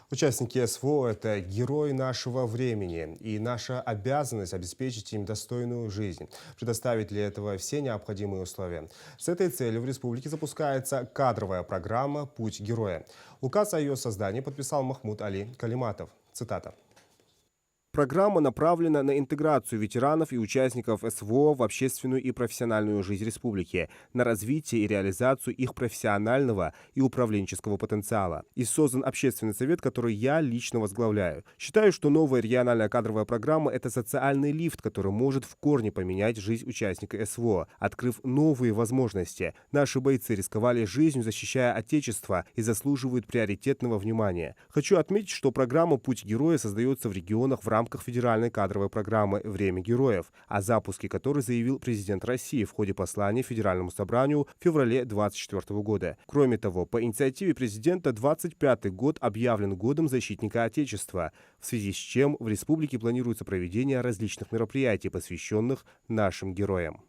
Участники СВО– это герои нашего времени, и наша обязанность обеспечить им достойную жизнь, предоставить для этого все необходимые условия. С этой целью в республике запускается кадровая программа «Путь героя». Указ о ее создании подписал Махмуд Али Калиматов. Цитата. Программа направлена на интеграцию ветеранов и участников СВО в общественную и профессиональную жизнь республики, на развитие и реализацию их профессионального и управленческого потенциала. И создан общественный совет, который я лично возглавляю. Считаю, что новая региональная кадровая программа– это социальный лифт, который может в корне поменять жизнь участника СВО, открыв новые возможности. Наши бойцы рисковали жизнью, защищая Отечество, и заслуживают приоритетного внимания. Хочу отметить, что программа «Путь героя» создается в регионах в рамках федеральной кадровой программы «Время героев», о запуске которой заявил президент России в ходе послания Федеральному собранию в феврале 2024 года. Кроме того, по инициативе президента 25-й год объявлен годом защитника Отечества, в связи с чем в республике планируется проведение различных мероприятий, посвященных нашим героям.